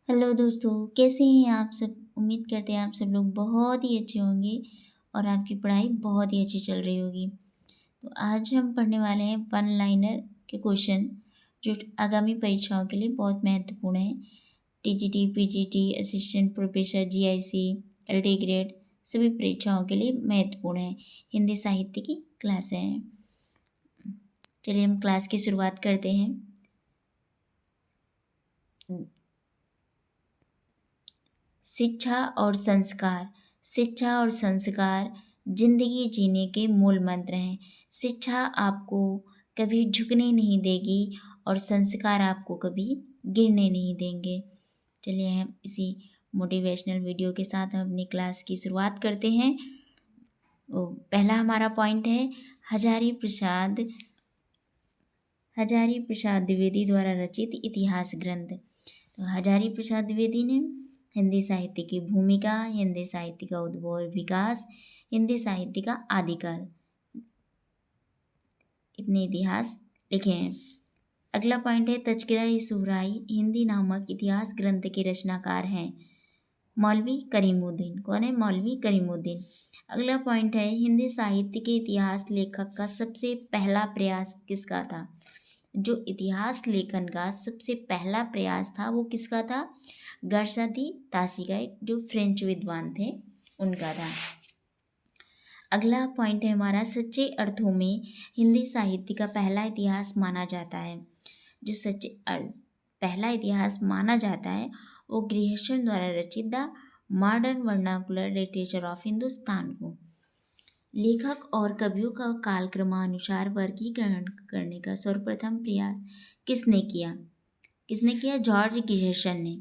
Hello दोस्तों, कैसे हैं आप सब? उम्मीद करते हैं आप सब लोग बहुत ही अच्छे होंगे और आपकी पढ़ाई बहुत ही अच्छी चल रही होगी। तो आज हम पढ़ने वाले हैं वन लाइनर के क्वेश्चन जो आगामी परीक्षाओं के लिए बहुत महत्वपूर्ण है। TGT, PGT, assistant professor, GIC, LD grade सभी परीक्षाओं के लिए महत्वपूर्ण है। हिंदी साहित्य की क्लास है। चलिए हम क्लास की शुरुआत करते हैं। शिक्षा और संस्कार जिंदगी जीने के मूल मंत्र हैं। शिक्षा आपको कभी झुकने नहीं देगी और संस्कार आपको कभी गिरने नहीं देंगे। चलिए हम इसी मोटिवेशनल वीडियो के साथ हम अपनी क्लास की शुरुआत करते हैं। पहला हमारा पॉइंट है हजारी प्रसाद द्विवेदी द्वारा रचित इतिहास ग्रंथ। तो हजारी प्रसाद द्विवेदी ने हिंदी साहित्य की भूमिका, हिंदी साहित्य का उद्भव और विकास, हिंदी साहित्य का आदिकाल, इतने इतिहास लिखे हैं। अगला पॉइंट है तज़किरा-ए सुहराई हिंदी नामक इतिहास ग्रंथ के रचनाकार हैं मौलवी करीमुद्दीन। कौन है? मौलवी करीमुद्दीन। अगला पॉइंट है हिंदी साहित्य के इतिहास लेखक का सबसे पहला प्रयास किसका था? जो इतिहास लेखन का सबसे पहला प्रयास था वो किसका था? गरसाती तासी का, एक जो फ्रेंच विद्वान थे उनका था। अगला पॉइंट है हमारा सच्चे अर्थों में हिंदी साहित्य का पहला इतिहास माना जाता है। जो पहला इतिहास माना जाता है वो ग्रिहर्शन द्वारा रचित the modern vernacular literature of Hindustan को लेखक और कवियों का कालक्रमानुसार वर्गीकरण करने का सर्वप्रथम प्रयास किसने किया? जॉर्ज ग्रिहर्शन ने।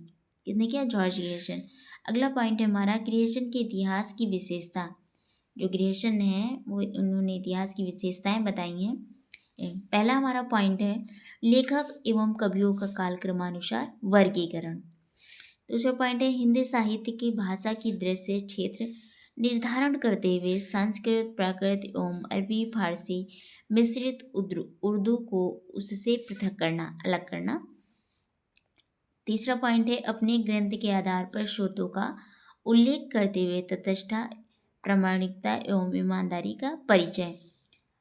किसने किया? जॉर्ज ग्रिहर्शन। अगला पॉइंट है हमारा ग्रिहर्शन के इतिहास की विशेषता। जो ग्रिहर्शन है वो उन्होंने इतिहास की विशेषताएं बताई हैं। पहला हमारा पॉइंट है लेखक एवं कवियों का कालक्रमानुसार वर्गीकरण। दूसरा पॉइंट है हिंदी साहित्य की भाषा की दृश्य क्षेत्र निर्धारण करते हुए संस्कृत, प्राकृत एवं अरबी फारसी मिश्रित उर्दू को उससे पृथक करना, अलग करना। तीसरा पॉइंट है अपने ग्रंथ के आधार पर स्रोतों का उल्लेख करते हुए तटस्थता, प्रामाणिकता एवं ईमानदारी का परिचय।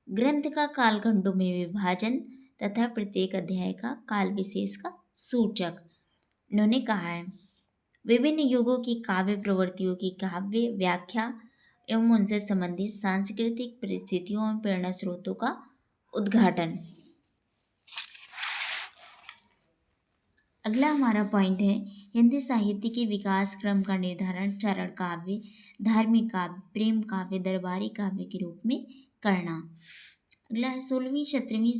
ग्रंथ का कालखंडों में विभाजन तथा प्रत्येक अध्याय का काल विशेष का सूचक। इन्होंने कहा है विभिन्न युगों की काव्य प्रवृत्तियों की काव्य व्याख्या एवं उनसे संबंधित सांस्कृतिक परिस्थितियों और प्रेरणा स्रोतों का उद्घाटन। अगला हमारा पॉइंट है हिंदी साहित्य के विकास क्रम का निर्धारण चरण काव्य, धार्मिक काव्य, प्रेम काव्य, दरबारी काव्य के रूप में करना। अगला है 16वीं-17वीं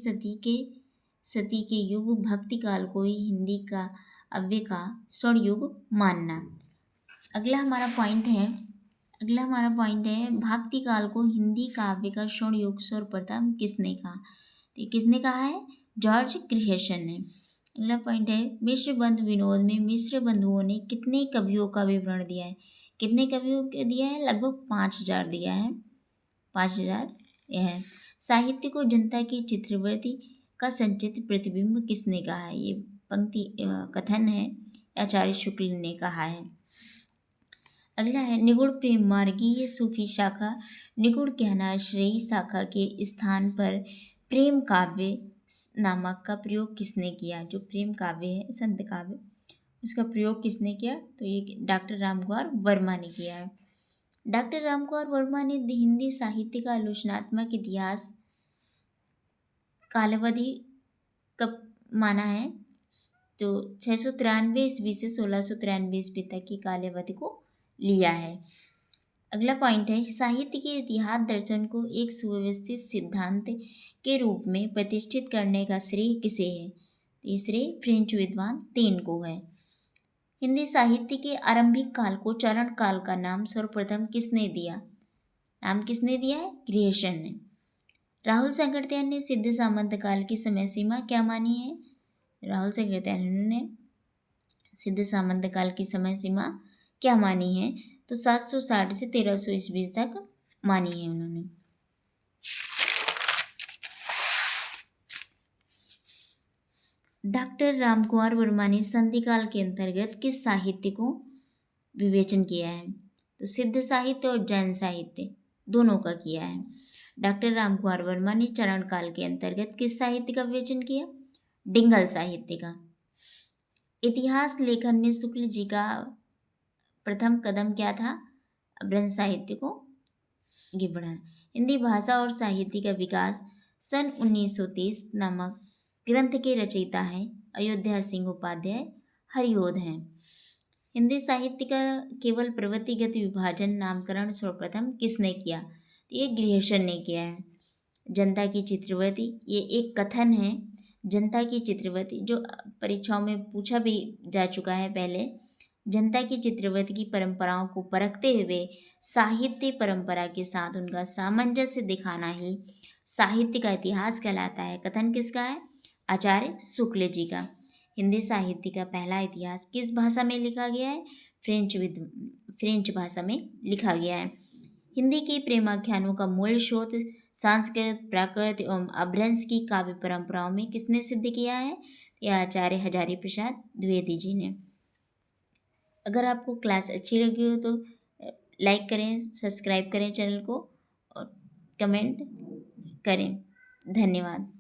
सदी के युग भक्ति काल को ही हिंदी का काव्य का स्वर्ण युग मानना। अगला हमारा पॉइंट है भक्ति काल को हिंदी काव्य का स्वर्ण युग सर्वप्रथम किसने कहा? तो किसने कहा है? जॉर्ज ग्रिहर्शन ने। अगला पॉइंट है मिश्र बंधु विनोद में मिश्र बंधुओं ने कितने कवियों का विवरण दिया है? कितने कवियों के दिया है? लगभग 5000 दिया है। 5000 यह है। साहित्य को जनता की चित्रवृत्ति का संचित प्रतिबिंब किसने कहा है? ये पंक्ति कथन है आचार्य शुक्ल ने कहा है। अगला है निगुण प्रेम मार्गीय सूफी शाखा निगुण ज्ञानाश्रयी शाखा के स्थान पर प्रेम काव्य नामक का प्रयोग किसने किया? जो प्रेम काव्य है, संत काव्य, उसका प्रयोग किसने किया? तो ये डॉक्टर रामकुमार वर्मा ने किया है। डॉक्टर रामकुमार वर्मा ने हिंदी साहित्य का आलोचनात्मक इतिहास कालावधि कब माना है? तो 693 ईस्वी से 1693 ईस्वी तक की कालावधि को लिया है। अगला पॉइंट है साहित्य के इतिहास दर्शन को एक सुव्यवस्थित सिद्धांत के रूप में प्रतिष्ठित करने का श्रेय किसे है? ये श्रेय फ्रेंच विद्वान तेन को है। हिंदी साहित्य के आरंभिक काल को चरण काल का नाम सर्वप्रथम किसने दिया? नाम किसने दिया है? ग्रिहर्शन ने। राहुल सांकृत्यायन ने सिद्ध सामंत काल की समय सीमा क्या मानी है? राहुल सांकृत्यायन ने सिद्ध सामंत काल की समय सीमा क्या मानी है? तो 760 से 1300 ईस्वी तक मानी है उन्होंने। डॉक्टर रामकुमार वर्मा ने संधिकाल के अंतर्गत किस साहित्य को विवेचन किया है? तो सिद्ध साहित्य और जैन साहित्य दोनों का किया है। डॉक्टर रामकुमार वर्मा ने चरण काल के अंतर्गत किस साहित्य का विवेचन किया? डिंगल साहित्य का। इतिहास लेखन में शुक्ल जी का प्रथम कदम क्या था? अपभ्रंश साहित्य को आगे बढ़ाना। हिंदी भाषा और साहित्य का विकास सन 1930 नामक ग्रंथ के रचयिता हैं अयोध्या सिंह उपाध्याय हरिओध हैं। हिंदी साहित्य का केवल प्रवृत्तिगत विभाजन नामकरण सर्वप्रथम किसने किया? तो ये गृहसन ने किया है। जनता की चित्रवती, ये एक कथन है। जनता की चित्रवती जो परीक्षाओं में पूछा भी जा चुका है पहले। जनता की चित्रवती की परंपराओं को परखते हुए साहित्य परंपरा के साथ उनका सामंजस्य दिखाना ही साहित्य का इतिहास कहलाता है। कथन किसका है? आचार्य शुक्ल जी का। हिंदी साहित्य का पहला इतिहास किस भाषा में लिखा गया है? फ्रेंच भाषा में लिखा गया है। हिंदी के प्रेमाख्यानों का मूल स्रोत संस्कृत, प्राकृत एवं अपभ्रंश की काव्य परंपराओं में किसने सिद्ध किया है? यह आचार्य हजारी प्रसाद द्विवेदी जी ने। अगर आपको क्लास अच्छी लगी हो तो लाइक करें, सब्सक्राइब करें चैनल को और कमेंट करें। धन्यवाद।